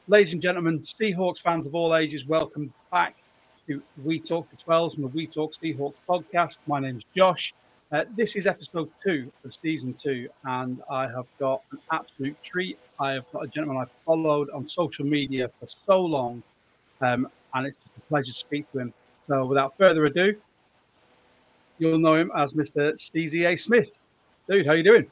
Ladies and gentlemen, Seahawks fans of all ages, welcome back to We Talk to 12's from the We Talk Seahawks podcast. My name is Josh. This is episode 2 of season 2, and I have got an absolute treat. I have got a gentleman I've followed on social media for so long, and it's just a pleasure to speak to him. So without further ado, you'll know him as Mr. Steezy A. Smith. Dude, how you doing?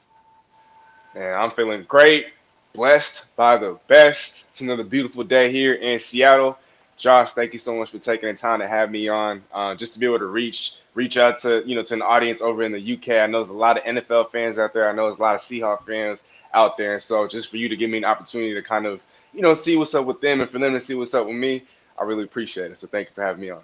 And I'm feeling great, blessed by the best. It's another beautiful day here in Seattle. Josh, thank you so much for taking the time to have me on, just to be able to reach out to to an audience over in the UK. I know there's a lot of NFL fans out there. I know there's a lot of Seahawks fans out there. And so just for you to give me an opportunity to kind of see what's up with them and for them to see what's up with me, I really appreciate it. So thank you for having me on.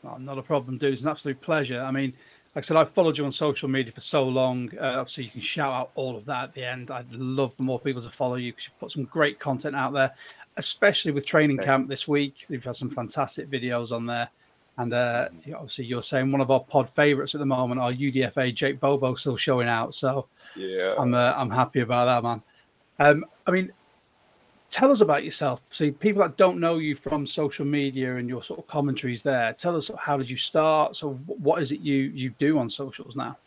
Oh, not a problem, dude. It's an absolute pleasure. I mean, like I said, I've followed you on social media for so long. Obviously, you can shout out all of that at the end. I'd love for more people to follow you because you put some great content out there, especially with training camp this week. You've had some fantastic videos on there. And obviously, you're saying one of our pod favorites at the moment, our UDFA Jake Bobo, still showing out. So yeah, I'm happy about that, man. I mean, tell us about yourself. See, people that don't know you from social media and your sort of commentaries there, tell us, how did you start? So what is it you do on socials now?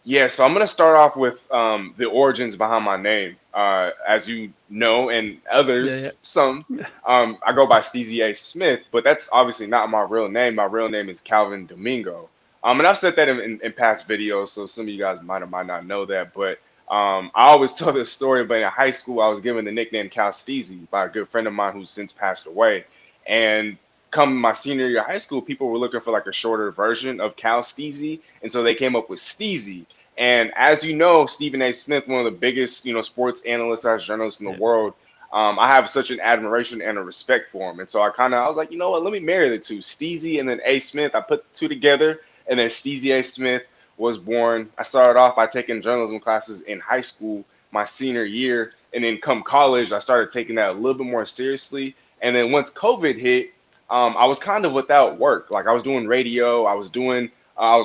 Yeah, so I'm going to start off with the origins behind my name. As you know, and others, some, I go by Steezy A. Smith, but that's obviously not my real name. My real name is Calvin Domingo. And I've said that in past videos, so some of you guys might or might not know that, but I always tell this story, but in high school, I was given the nickname Cal Steezy by a good friend of mine who's since passed away. And come my senior year of high school, people were looking for like a shorter version of Cal Steezy. And so they came up with Steezy. And as you know, Stephen A. Smith, one of the biggest, sports analysts as journalists in the world, I have such an admiration and a respect for him. And so I was like, you know what, let me marry the two, Steezy and then A. Smith. I put the two together, and then Steezy A. Smith was born. I started off by taking journalism classes in high school my senior year, and then come college, I started taking that a little bit more seriously. And then once COVID hit, I was kind of without work. Like I was doing radio, I was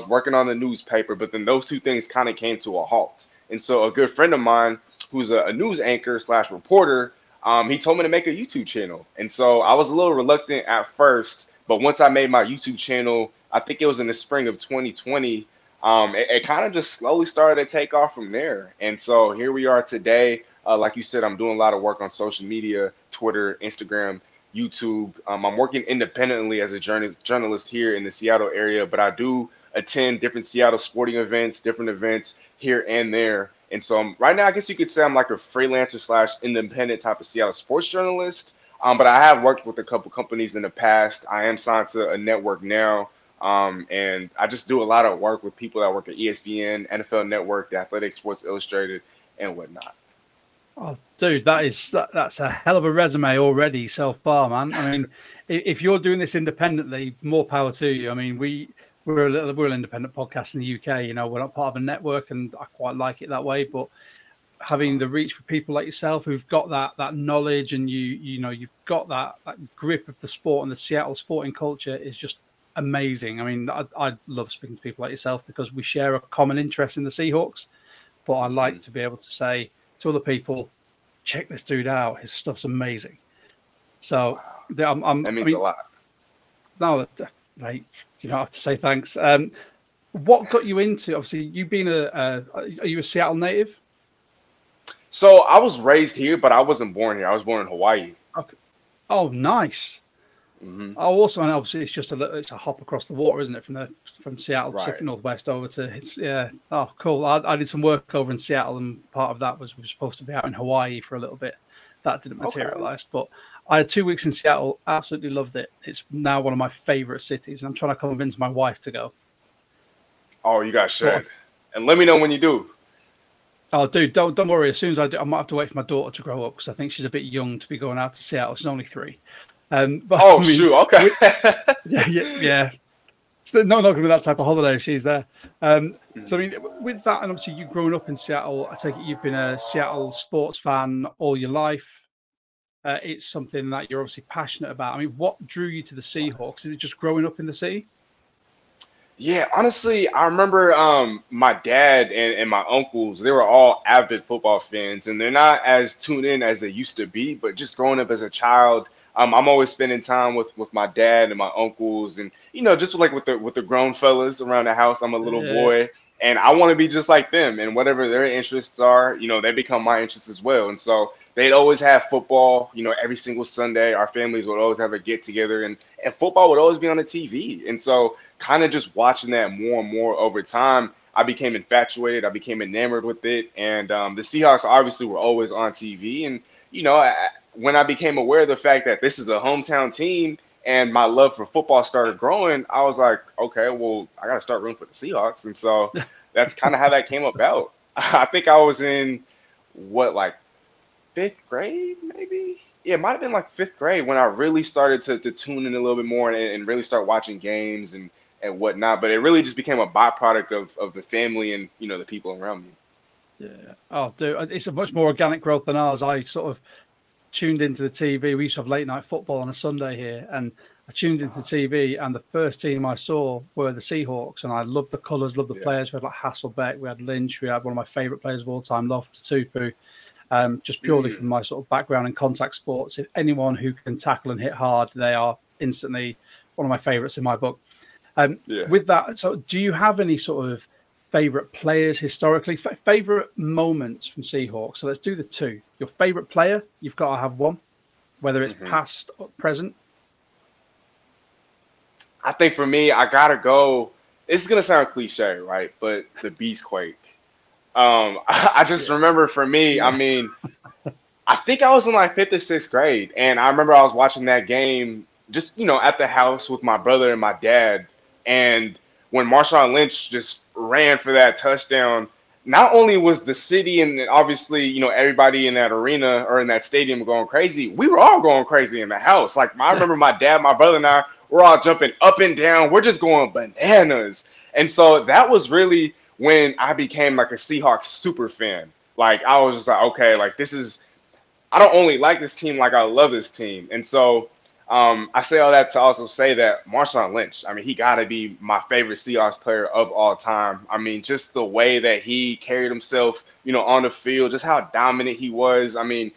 working on the newspaper, but then those two things kind of came to a halt. And so a good friend of mine, who's a news anchor / reporter, he told me to make a YouTube channel. And so I was a little reluctant at first, but once I made my YouTube channel, I think it was in the spring of 2020. It kind of just slowly started to take off from there. And so here we are today. Like you said, I'm doing a lot of work on social media, Twitter, Instagram, YouTube. I'm working independently as a journalist here in the Seattle area, but I do attend different Seattle sporting events, different events here and there. And so right now, I guess you could say I'm like a freelancer / independent type of Seattle sports journalist. But I have worked with a couple companies in the past. I am signed to a network now. And I just do a lot of work with people that work at ESPN, NFL Network, The Athletic, Sports Illustrated, and whatnot. Oh, dude, that's a hell of a resume already so far, man. I mean, if you're doing this independently, more power to you. I mean, we're an independent podcast in the UK. We're not part of a network, and I quite like it that way. But having the reach for people like yourself who've got that knowledge, and you've got that grip of the sport and the Seattle sporting culture is just amazing. I mean, I love speaking to people like yourself because we share a common interest in the Seahawks. But I like to be able to say to other people, check this dude out. His stuff's amazing. So that means a lot. No, like, you don't have to say thanks. What got you into? Obviously, you being are you a Seattle native? So I was raised here, but I wasn't born here. I was born in Hawaii. Okay. Oh, nice. Mm-hmm. Also, and obviously, it's a hop across the water, isn't it? From Seattle, Pacific Northwest over to Oh, cool. I did some work over in Seattle, and part of that was we were supposed to be out in Hawaii for a little bit. That didn't materialize, but I had 2 weeks in Seattle. Absolutely loved it. It's now one of my favorite cities, and I'm trying to convince my wife to go. Oh, you guys should, and let me know when you do. Oh, dude, don't worry. As soon as I do, I might have to wait for my daughter to grow up because I think she's a bit young to be going out to Seattle. She's only 3. But, shoot, okay. Yeah. So not going to be that type of holiday if she's there. So, I mean, with that, and obviously you growing up in Seattle, I take it you've been a Seattle sports fan all your life. It's something that you're obviously passionate about. I mean, what drew you to the Seahawks? Is it just growing up in the city? Yeah, honestly, I remember my dad and my uncles, they were all avid football fans, and they're not as tuned in as they used to be. But just growing up as a child, I'm always spending time with my dad and my uncles, and just like with the grown fellas around the house. I'm a little Yeah, boy, and I want to be just like them, and whatever their interests are, they become my interests as well. And so they'd always have football, every single Sunday. Our families would always have a get together, and football would always be on the TV. And so kind of just watching that more and more over time, I became infatuated. I became enamored with it. And the Seahawks obviously were always on TV. And, when I became aware of the fact that this is a hometown team and my love for football started growing, I was like, okay, well, I got to start rooting for the Seahawks. And so that's kind of how that came about. I think I was in like fifth grade, maybe? Yeah, it might have been like fifth grade when I really started to tune in a little bit more and really start watching games and whatnot. But it really just became a byproduct of the family and the people around me. yeah. Oh, dude, it's a much more organic growth than ours. I sort of tuned into the TV. We used to have late night football on a Sunday here, and I tuned into the TV, and the first team I saw were the Seahawks, and I loved the colours, loved the players. We had like Hasselbeck, we had Lynch, we had one of my favourite players of all time, Loftus-Cheek. Just purely from my sort of background in contact sports. If anyone who can tackle and hit hard, they are instantly one of my favourites in my book. With that, so do you have any sort of favourite players historically, favourite moments from Seahawks? So let's do the two. Your favourite player, you've got to have one, whether it's past or present. I think for me, I got to go. This is going to sound cliche, right? But the Beastquake. I just remember for me, I mean, I think I was in like fifth or sixth grade. And I remember I was watching that game just, at the house with my brother and my dad. And when Marshawn Lynch just ran for that touchdown, not only was the city and obviously, everybody in that arena or in that stadium going crazy, we were all going crazy in the house. Like I remember my dad, my brother and I, we're all jumping up and down. We're just going bananas. And so that was really when I became like a Seahawks super fan. Like I was just like, okay, like I don't only like this team, like I love this team. And so I say all that to also say that Marshawn Lynch, I mean, he got to be my favorite Seahawks player of all time. I mean, just the way that he carried himself, on the field, just how dominant he was. I mean,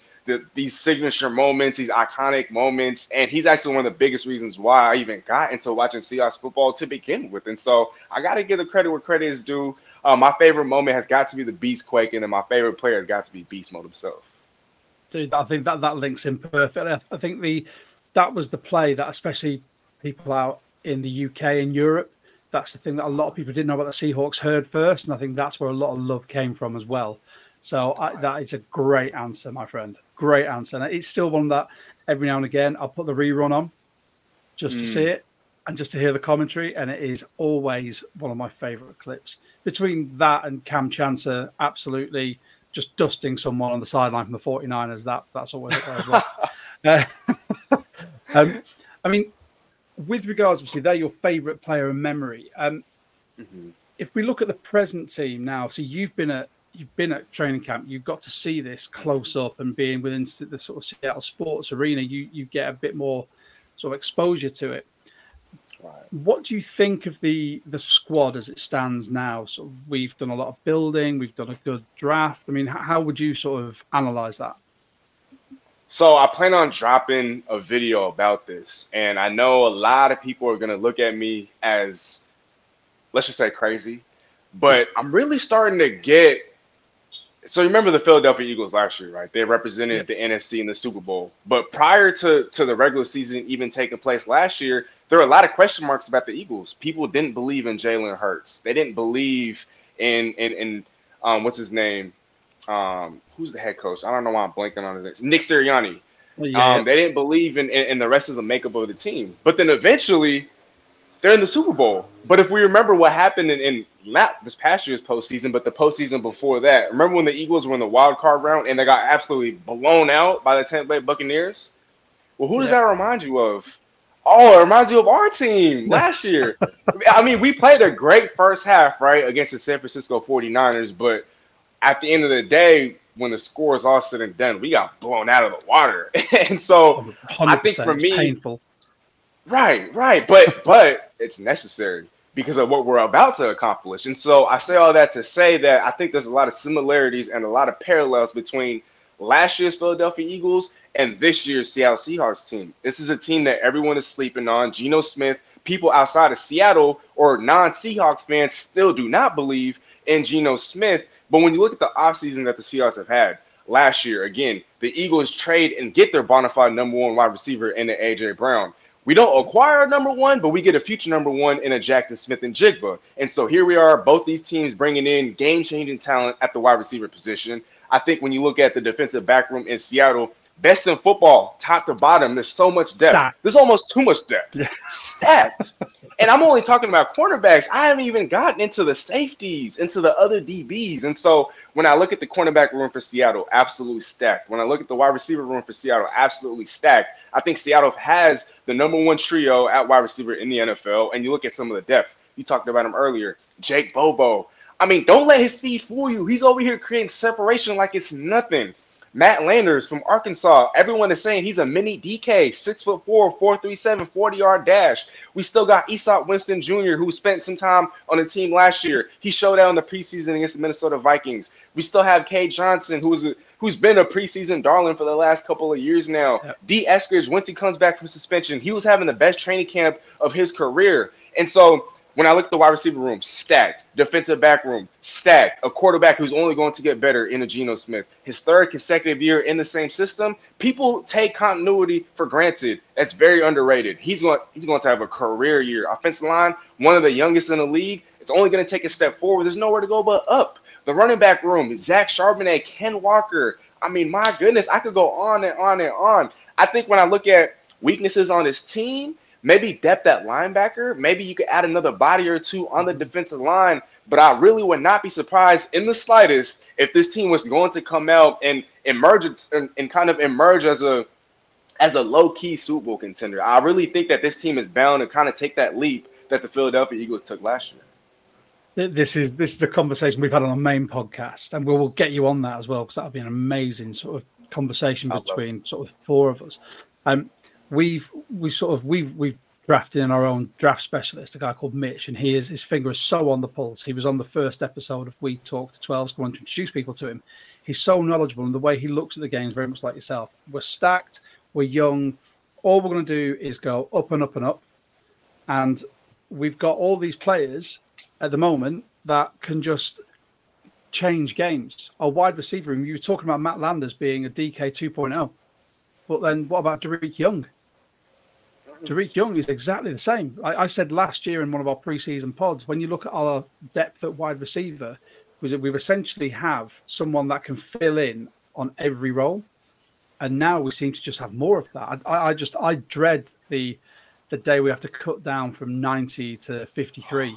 these signature moments, these iconic moments, and he's actually one of the biggest reasons why I even got into watching Seahawks football to begin with. And so I got to give the credit where credit is due. My favorite moment has got to be the Beastquake, and then my favorite player has got to be Beast Mode himself. Dude, I think that links in perfectly. I think that was the play that especially people out in the UK and Europe, that's the thing that a lot of people didn't know about the Seahawks heard first. And I think that's where a lot of love came from as well. So that is a great answer, my friend. Great answer. And it's still one that every now and again I'll put the rerun on just to see it and just to hear the commentary. And it is always one of my favorite clips. Between that and Cam Chancellor, absolutely just dusting someone on the sideline from the 49ers, that's always up there as well. I mean, with regards, obviously, they're your favourite player in memory. If we look at the present team now, so you've been at training camp, you've got to see this close up, and being within the sort of Seattle sports arena, you get a bit more sort of exposure to it. Right. What do you think of the squad as it stands now? So we've done a lot of building, we've done a good draft. I mean, how would you sort of analyze that? So I plan on dropping a video about this, and I know a lot of people are going to look at me as, let's just say, crazy, but I'm really starting to get – so you remember the Philadelphia Eagles last year, right? They represented the NFC in the Super Bowl. But prior to the regular season even taking place last year, there were a lot of question marks about the Eagles. People didn't believe in Jalen Hurts. They didn't believe in what's his name? Who's the head coach? I don't know why I'm blanking on his name. Nick Sirianni. They didn't believe in the rest of the makeup of the team. But then eventually they're in the Super Bowl. But if we remember what happened in not this past year's postseason, but the postseason before that, remember when the Eagles were in the wild card round and they got absolutely blown out by the Tampa Bay Buccaneers? Well, who does that remind you of? Oh, it reminds you of our team last year. I mean, we played a great first half, right, against the San Francisco 49ers, but at the end of the day, when the score is all said and done, we got blown out of the water. And so I think for me, painful. Right. But it's necessary. because of what we're about to accomplish. And so I say all that to say that I think there's a lot of similarities and a lot of parallels between last year's Philadelphia Eagles and this year's Seattle Seahawks team. This is a team that everyone is sleeping on. Geno Smith, people outside of Seattle or non-Seahawks fans still do not believe in Geno Smith. But when you look at the offseason that the Seahawks have had last year, again, the Eagles trade and get their bona fide number one wide receiver in the A.J. Brown. We don't acquire a number one, but we get a future number one in a Jackson Smith and Jigba. And so here we are, both these teams bringing in game-changing talent at the wide receiver position. I think when you look at the defensive back room in Seattle, best in football, top to bottom, there's so much depth. Stacked. There's almost too much depth. Stacked. And I'm only talking about cornerbacks. I haven't even gotten into the safeties, into the other DBs. And so when I look at the cornerback room for Seattle, absolutely stacked. When I look at the wide receiver room for Seattle, absolutely stacked. I think Seattle has the number one trio at wide receiver in the NFL. And you look at some of the depth. You talked about him earlier. Jake Bobo. I mean, don't let his speed fool you. He's over here creating separation like it's nothing. Matt Landers from Arkansas. Everyone is saying he's a mini DK, 6'4", 4.37, 40-yard dash. We still got Esau Winston Jr., who spent some time on the team last year. He showed out in the preseason against the Minnesota Vikings. We still have Kay Johnson, who's been a preseason darling for the last couple of years now. Yep. D. Eskridge, once he comes back from suspension, he was having the best training camp of his career. And so when I look at the wide receiver room, stacked. Defensive back room, stacked. A quarterback who's only going to get better in a Geno Smith. His third consecutive year in the same system. People take continuity for granted. That's very underrated. He's going to have a career year. Offensive line, one of the youngest in the league. It's only going to take a step forward. There's nowhere to go but up. The running back room, Zach Charbonnet, Ken Walker. I mean, my goodness, I could go on and on and on. I think when I look at weaknesses on this team, maybe depth at linebacker. Maybe you could add another body or two on the defensive line. But I really would not be surprised in the slightest if this team was going to come out and emerge and kind of emerge as a low-key Super Bowl contender. I really think that this team is bound to kind of take that leap that the Philadelphia Eagles took last year. This is a conversation we've had on our main podcast, and we'll get you on that as well, because that would be an amazing sort of conversation between sort of four of us. We've drafted in our own draft specialist, a guy called Mitch, and his finger is so on the pulse. He was on the first episode of We Talk to 12's, going to introduce people to him. He's so knowledgeable, and the way he looks at the game is very much like yourself. We're stacked, we're young. All we're going to do is go up and up and up. And we've got all these players at the moment that can just change games. Our wide receiver room, you were talking about Matt Landers being a DK 2.0. But then what about Derek Young? Derek Young is exactly the same. I said last year in one of our preseason pods, when you look at our depth at wide receiver, was that we've essentially have someone that can fill in on every role. And now we seem to just have more of that. I dread the day we have to cut down from 90 to 53.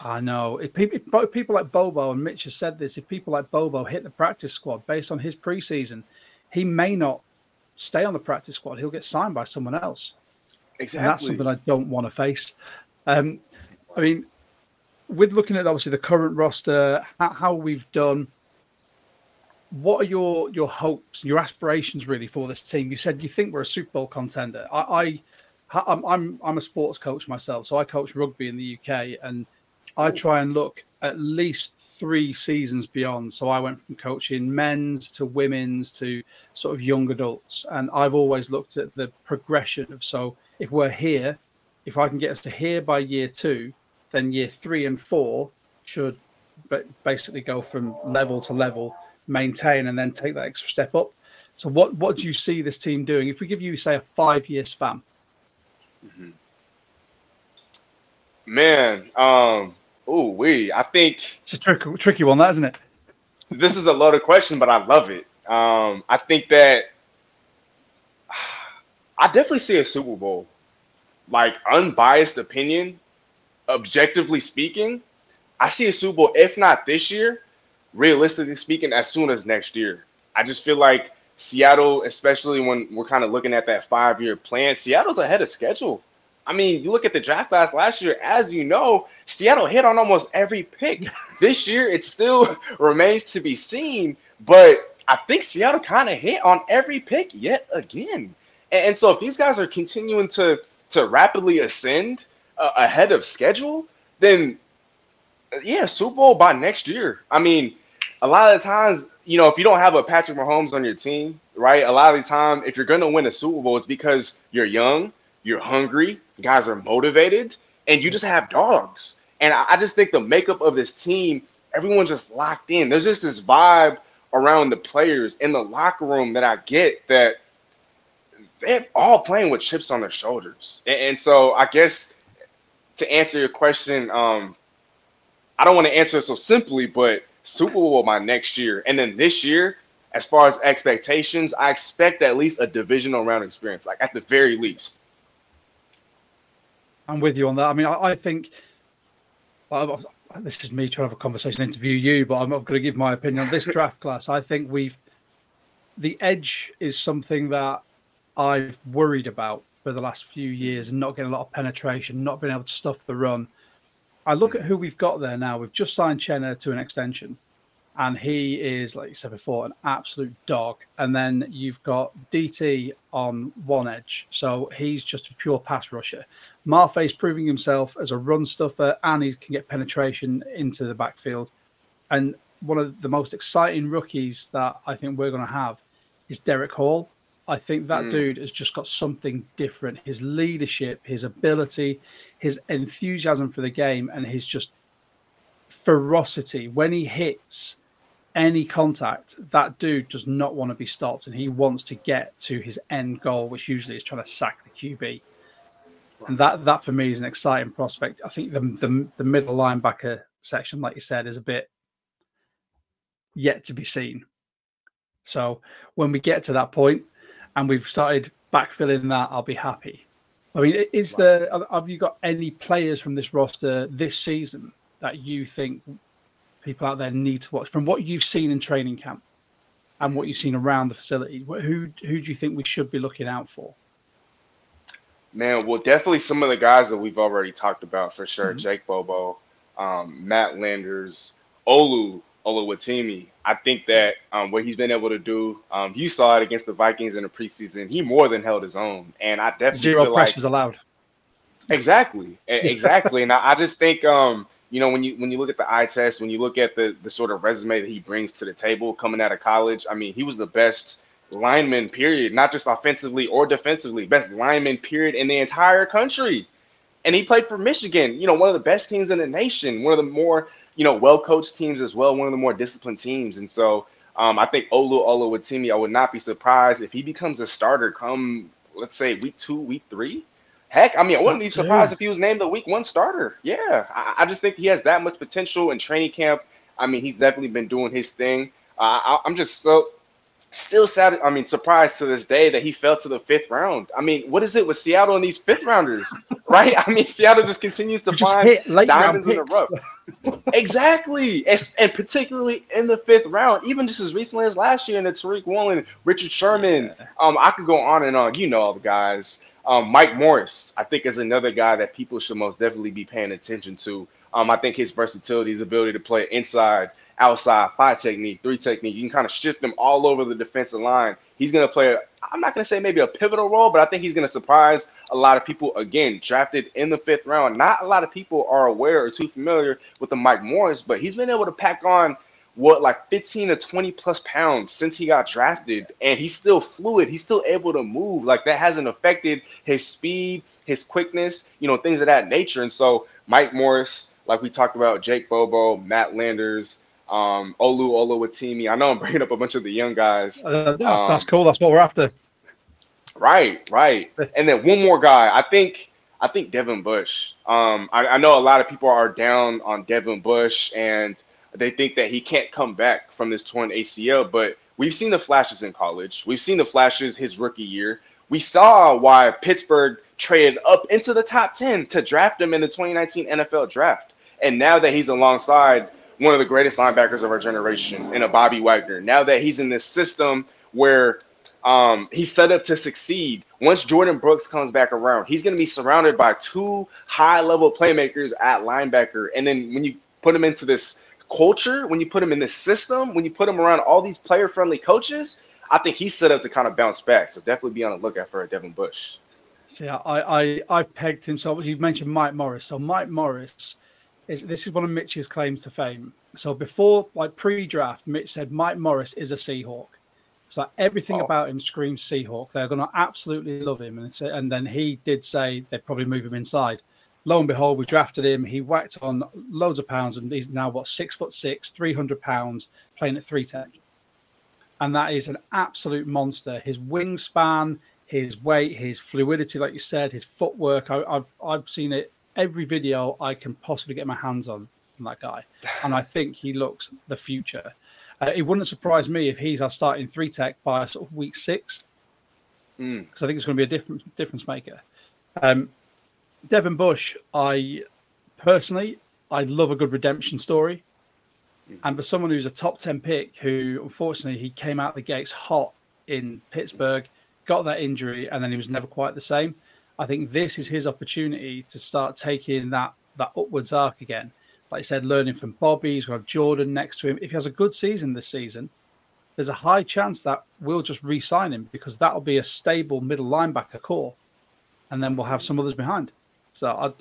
I know. If people like Bobo, and Mitch has said this, if people like Bobo hit the practice squad based on his preseason, he may not stay on the practice squad. He'll get signed by someone else. Exactly. And that's something I don't want to face. I mean, with looking at obviously the current roster, how we've done, what are your hopes, your aspirations really for this team? You said you think we're a Super Bowl contender. I'm a sports coach myself, so I coach rugby in the UK, and I try and look at least 3 seasons beyond. So I went from coaching men's to women's to sort of young adults. And I've always looked at the progression of, so if we're here, if I can get us to here by year 2, then year 3 and 4 should basically go from level to level, maintain, and then take that extra step up. So what do you see this team doing? If we give you, say, a 5-year span? Mm-hmm. Man, I think it's a tricky one, that, isn't it? This is a loaded question, but I love it. I think that I definitely see a Super Bowl. Like, unbiased opinion, objectively speaking, I see a Super Bowl, if not this year, realistically speaking, as soon as next year. I just feel like Seattle, especially when we're kind of looking at that 5-year plan, Seattle's ahead of schedule. I mean, you look at the draft class last year, as you know, Seattle hit on almost every pick. This year, it still remains to be seen, but I think Seattle kind of hit on every pick yet again. And so if these guys are continuing to rapidly ascend ahead of schedule, then yeah, Super Bowl by next year. I mean, a lot of the times, if you don't have a Patrick Mahomes on your team, right? A lot of the time, if you're going to win a Super Bowl, it's because you're young, you're hungry, guys are motivated, and you just have dogs. And I just think the makeup of this team, everyone's just locked in. There's just this vibe around the players in the locker room that I get that they're all playing with chips on their shoulders. And so I guess to answer your question, I don't want to answer it so simply, but Super Bowl by next year. And then this year, as far as expectations, I expect at least a divisional round experience, like at the very least. I'm with you on that. I mean, I think this is me trying to have a conversation, interview you, but I'm not going to give my opinion on this draft class. I think the edge is something that I've worried about for the last few years and not getting a lot of penetration, not being able to stuff the run. I look at who we've got there now. We've just signed Chenna to an extension, and he is, like you said before, an absolute dog. And then you've got DT on one edge, so he's just a pure pass rusher. Marfay's proving himself as a run stuffer, and he can get penetration into the backfield. And one of the most exciting rookies that I think we're going to have is Derek Hall. I think that dude has just got something different. His leadership, his ability, his enthusiasm for the game, and his just ferocity. When he hits any contact, that dude does not want to be stopped, and he wants to get to his end goal, which usually is trying to sack the QB. And that for me is an exciting prospect. I think the middle linebacker section, like you said, is a bit yet to be seen. So when we get to that point, and we've started backfilling that, I'll be happy. I mean, have you got any players from this roster this season that you think people out there need to watch from what you've seen in training camp and what you've seen around the facility? Who do you think we should be looking out for? Man, well, definitely some of the guys that we've already talked about for sure. Mm-hmm. Jake Bobo, Matt Landers, Oluwatimi. I think that what he's been able to do, you saw it against the Vikings in the preseason. He more than held his own, and I definitely zero pressures allowed. Exactly. And I just think when you look at the eye test, when you look at the sort of resume that he brings to the table coming out of college, I mean, he was the best lineman period, not just offensively or defensively, best lineman period in the entire country. And he played for Michigan, one of the best teams in the nation, one of the more well-coached teams as well, one of the more disciplined teams. And so I think Oluwatimi, I would not be surprised if he becomes a starter come, let's say, week 2, week 3. Heck, I mean, I wouldn't be surprised if he was named the week 1 starter. Yeah, I just think he has that much potential in training camp. I mean, he's definitely been doing his thing. I'm just still sad. I mean, surprised to this day that he fell to the 5th round. I mean, what is it with Seattle and these 5th rounders, right? I mean, Seattle just continues to find diamonds in the rough. Exactly. And particularly in the 5th round, even just as recently as last year in the Tariq Woolen, Richard Sherman. Yeah. I could go on and on. All the guys. Mike Morris, I think, is another guy that people should most definitely be paying attention to. I think his versatility, his ability to play inside, outside, 5 technique, 3 technique. You can kind of shift them all over the defensive line. He's going to play, I'm not going to say maybe a pivotal role, but I think he's going to surprise a lot of people. Again, drafted in the 5th round. Not a lot of people are aware or too familiar with the Mike Morris, but he's been able to pack on 15 to 20 plus pounds since he got drafted, and he's still fluid. He's still able to move. Like, that hasn't affected his speed, his quickness, things of that nature. And so Mike Morris, like we talked about, Jake Bobo, Matt Landers, Oluwatimi. I know I'm bringing up a bunch of the young guys. That's cool. That's what we're after. Right. And then one more guy. I think Devin Bush. I know a lot of people are down on Devin Bush, and they think that he can't come back from this torn ACL. But we've seen the flashes in college. We've seen the flashes his rookie year. We saw why Pittsburgh traded up into the top 10 to draft him in the 2019 NFL draft. And now that he's alongside one of the greatest linebackers of our generation in a Bobby Wagner, now that he's in this system where he's set up to succeed, once Jordan Brooks comes back around, he's going to be surrounded by 2 high-level playmakers at linebacker. And then when you put him into this culture, when you put him in this system, when you put him around all these player-friendly coaches, I think he's set up to kind of bounce back. So definitely be on the lookout for a Devin Bush. See, I've pegged him. So you mentioned Mike Morris. So Mike Morris this is one of Mitch's claims to fame. So before, like pre-draft, Mitch said Mike Morris is a Seahawk. It's like everything about him screams Seahawk. They're going to absolutely love him. And then he did say they'd probably move him inside. Lo and behold, we drafted him. He whacked on loads of pounds, and he's now 6'6", 300 pounds, playing at 3 tech. And that is an absolute monster. His wingspan, his weight, his fluidity, like you said, his footwork. I've seen it every video I can possibly get my hands on from that guy, and I think he looks the future. It wouldn't surprise me if he's our starting 3 tech by sort of week 6, because I think it's going to be a difference maker. Devin Bush, I love a good redemption story. And for someone who's a top 10 pick, who unfortunately he came out the gates hot in Pittsburgh, got that injury, and then he was never quite the same. I think this is his opportunity to start taking that upwards arc again. Like I said, learning from Bobby, he's going to have Jordan next to him. If he has a good season this season, there's a high chance that we'll just re-sign him, because that'll be a stable middle linebacker core, and then we'll have some others behind. So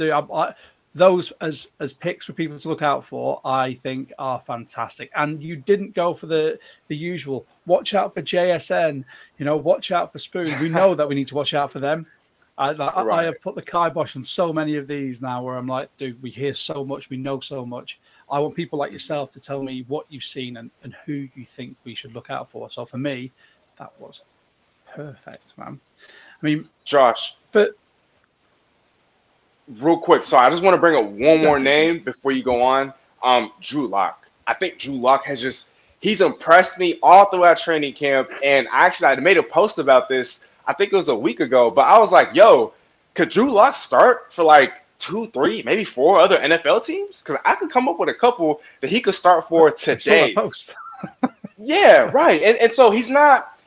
those as picks for people to look out for, I think are fantastic. And you didn't go for the usual, watch out for JSN, watch out for Spoon. We know that we need to watch out for them. I have put the kibosh on so many of these now, where I'm like, dude, we hear so much, we know so much. I want people like yourself to tell me what you've seen and who you think we should look out for. So for me, that was perfect, man. I mean, Josh, but real quick, so I just want to bring up one more name before you go on. Drew Lock. I think Drew Lock he's impressed me all throughout training camp. And I made a post about this, I think it was a week ago, but I was like, yo, could Drew Lock start for like 2, 3, maybe 4 other NFL teams? Because I can come up with a couple that he could start for today. Post. Yeah, right. And so he's not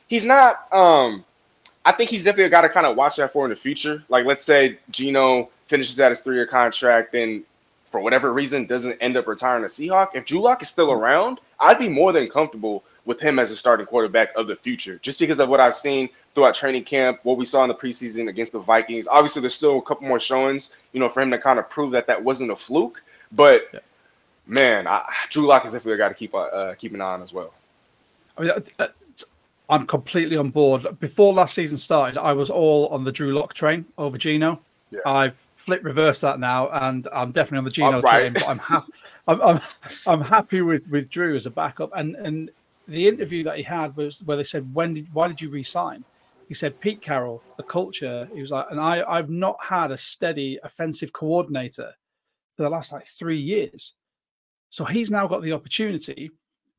I think he's definitely a guy to kind of watch out for in the future. Like, let's say Geno finishes out his 3-year contract and for whatever reason doesn't end up retiring a Seahawk. If Drew Lock is still around, I'd be more than comfortable with him as a starting quarterback of the future, just because of what I've seen throughout training camp, what we saw in the preseason against the Vikings. Obviously, there's still a couple more showings, for him to kind of prove that wasn't a fluke. But, man, Drew Lock is definitely a guy to keep an eye on as well. I mean, I'm completely on board. Before last season started, I was all on the Drew Lock train over Geno. Yeah. I've reversed that now, and I'm definitely on the Geno train. But I'm happy with Drew as a backup. And the interview that he had was where they said, why did you resign? He said, Pete Carroll, the culture. He was like, and I've not had a steady offensive coordinator for the last 3 years. So he's now got the opportunity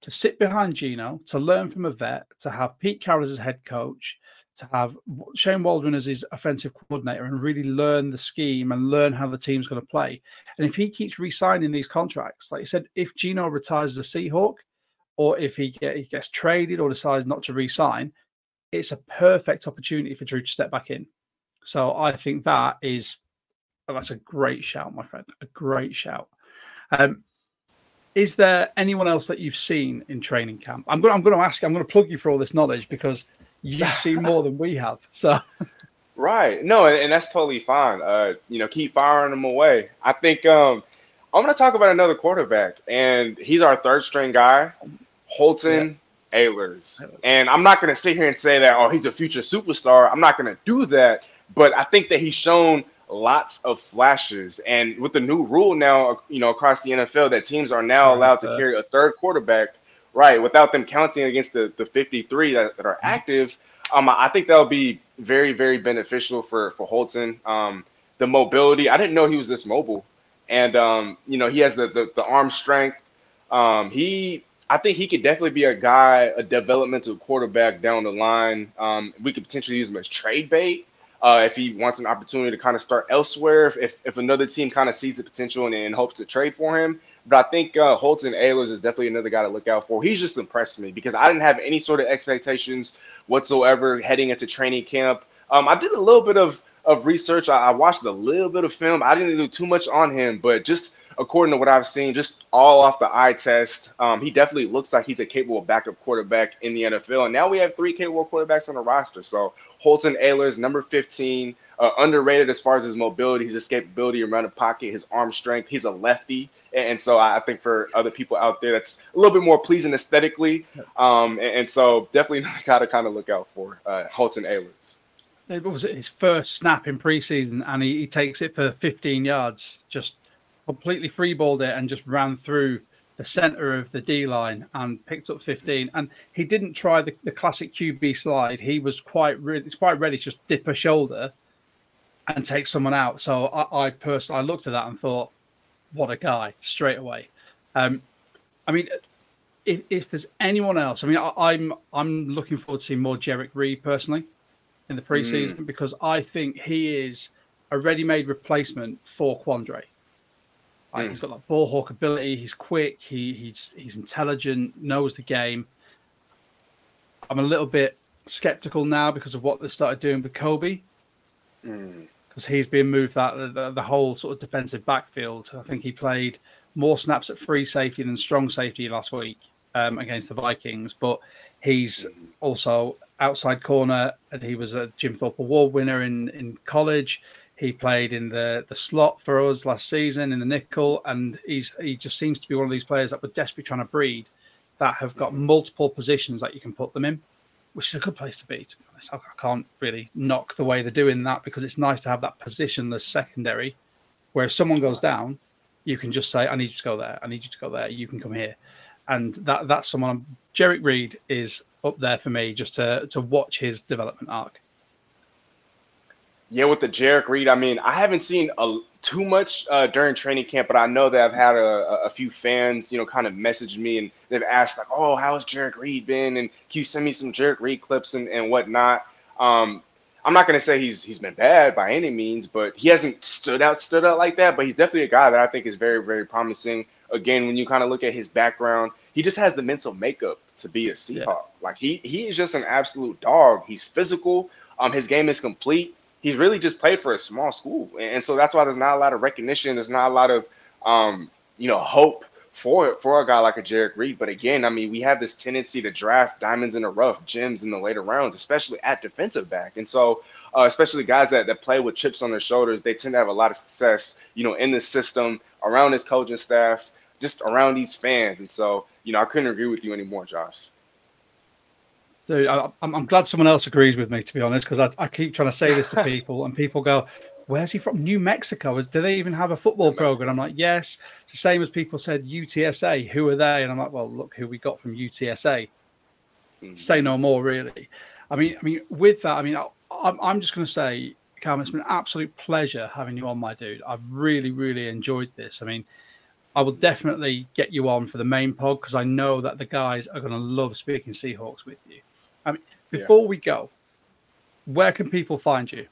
to sit behind Geno, to learn from a vet, to have Pete Carroll as his head coach, to have Shane Waldron as his offensive coordinator, and really learn the scheme and learn how the team's going to play. And if he keeps re-signing these contracts, like you said, if Geno retires as a Seahawk, or if he gets traded or decides not to re-sign, it's a perfect opportunity for Drew to step back in. So I think that's a great shout, my friend. A great shout. Is there anyone else that you've seen in training camp? I'm going to plug you for all this knowledge, because you've seen more than we have. So, right. No, and that's totally fine. Keep firing them away. I think I'm going to talk about another quarterback, and he's our 3rd string guy, Holton Ahlers. And I'm not going to sit here and say that, he's a future superstar. I'm not going to do that. But I think that he's shown lots of flashes, and with the new rule now, across the NFL, that teams are now allowed to carry a 3rd quarterback, right, without them counting against the 53 that are active. I think that'll be very, very beneficial for Holton. The mobility, I didn't know he was this mobile, and he has the arm strength. I think he could definitely be a developmental quarterback down the line. We could potentially use him as trade bait. If he wants an opportunity to kind of start elsewhere, if another team kind of sees the potential and hopes to trade for him. But I think Holton Ahlers is definitely another guy to look out for. He's just impressed me, because I didn't have any sort of expectations whatsoever heading into training camp. I did a little bit of research. I watched a little bit of film. I didn't do too much on him, but just according to what I've seen, just all off the eye test, he definitely looks like he's a capable backup quarterback in the NFL. And now we have 3 capable quarterbacks on the roster. So Holton Ahlers, number 15, underrated as far as his mobility, his escapability around the pocket, his arm strength. He's a lefty. And so I think for other people out there, that's a little bit more pleasing aesthetically. And so definitely got to kind of look out for Holton Ahlers. It was his first snap in preseason, and he takes it for 15 yards, just completely freeballed it and just ran through the center of the D line and picked up 15. And he didn't try the classic QB slide. He was quite ready to just dip a shoulder and take someone out. So I personally looked at that and thought, what a guy straight away. I mean, if there's anyone else, I mean, I'm looking forward to seeing more Jerrick Reed personally in the preseason because I think he is a ready-made replacement for Quandre. He's got that ball hawk ability. He's quick. He's intelligent. Knows the game. I'm a little bit skeptical now because of what they started doing with Kobe, because he's been moved that the whole sort of defensive backfield. I think he played more snaps at free safety than strong safety last week against the Vikings, but he's also outside corner, and he was a Jim Thorpe Award winner in college. He played in the slot for us last season in the nickel, and he just seems to be one of these players that we're desperately trying to breed that have got multiple positions that you can put them in, which is a good place to be honest. I can't really knock the way they're doing that because it's nice to have that positionless secondary where if someone goes down, you can just say, I need you to go there. I need you to go there. You can come here. And that's someone. Jerrick Reed is up there for me just to watch his development arc. Yeah, with the Jerrick Reed, I mean, I haven't seen too much during training camp, but I know that I've had a few fans, kind of message me and they've asked like, "Oh, how's Jerrick Reed been? And can you send me some Jerrick Reed clips and whatnot?" I'm not going to say he's been bad by any means, but he hasn't stood out like that. But he's definitely a guy that I think is very, very promising. Again, when you kind of look at his background, he just has the mental makeup to be a Seahawk. Yeah. Like he is just an absolute dog. He's physical. His game is complete. He's really just played for a small school. And so that's why there's not a lot of recognition. There's not a lot of, hope for a guy like a Jerrick Reed. But again, I mean, we have this tendency to draft diamonds in the rough, gems in the later rounds, especially at defensive back. And so especially guys that play with chips on their shoulders, they tend to have a lot of success, in the system, around his coaching staff, just around these fans. And so, I couldn't agree with you anymore, Josh. Dude, I'm glad someone else agrees with me, to be honest, because I keep trying to say this to people, and people go, "Where's he from? New Mexico? Do they even have a football program?" I'm like, "Yes." It's the same as people said UTSA. Who are they? And I'm like, "Well, look who we got from UTSA." Say no more, really. I mean, with that, I'm just going to say, Calvin, it's been an absolute pleasure having you on, my dude. I've really, really enjoyed this. I mean, I will definitely get you on for the main pod because I know that the guys are going to love speaking Seahawks with you. I mean, before we go, where can people find you?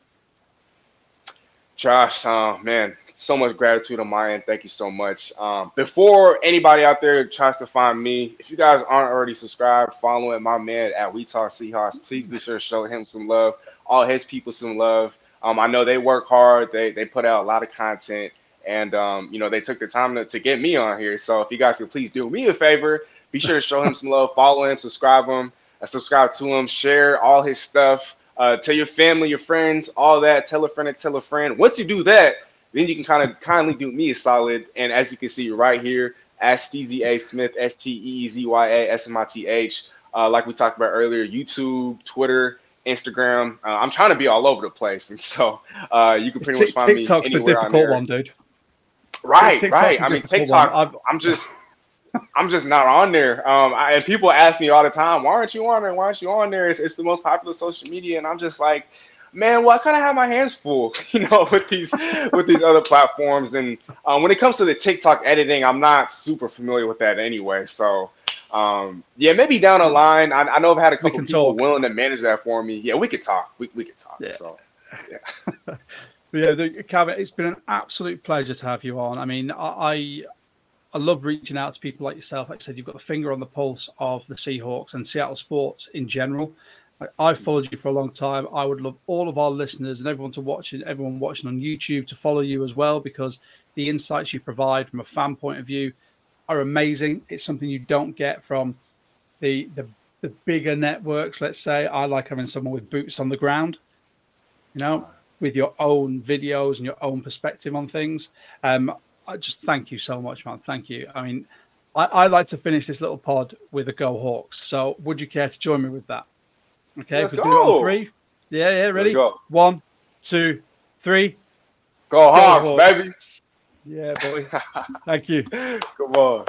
Josh, man, so much gratitude on my end. Thank you so much. Before anybody out there tries to find me, if you guys aren't already subscribed, following my man at We Talk Seahawks, please be sure to show him some love, all his people some love. I know they work hard. They put out a lot of content, and they took the time to get me on here. So if you guys could please do me a favor, be sure to show him some love, follow him, subscribe to him, share all his stuff. Tell your family, your friends, all that. Tell a friend and tell a friend. Once you do that, then you can kind of kindly do me a solid. And as you can see right here, at Steezy A Smith, SteeZya SMITH. Like we talked about earlier, YouTube, Twitter, Instagram. I'm trying to be all over the place, and so you can pretty much find TikTok's me anywhere the difficult one, dude. Right. I mean, TikTok. I'm just not on there. And people ask me all the time, why aren't you on there? Why aren't you on there? It's the most popular social media. And I'm just like, man, well, I kind of have my hands full, with these other platforms. And when it comes to the TikTok editing, I'm not super familiar with that anyway. So, maybe down the line, I know I've had a couple people willing to manage that for me. Yeah, we could talk. We could talk. Yeah. So, yeah. Calvin, it's been an absolute pleasure to have you on. I mean, I love reaching out to people like yourself. Like I said, you've got the finger on the pulse of the Seahawks and Seattle sports in general. I've followed you for a long time. I would love all of our listeners and everyone watching on YouTube to follow you as well, because the insights you provide from a fan point of view are amazing. It's something you don't get from the bigger networks. Let's say I like having someone with boots on the ground, with your own videos and your own perspective on things. I just thank you so much, man. Thank you. I mean, I like to finish this little pod with a Go Hawks. So would you care to join me with that? Okay, Let's we go. do it on 3. Yeah, ready? 1, 2, 3. Go Hawks, baby. Yeah, boy. Thank you. Come on.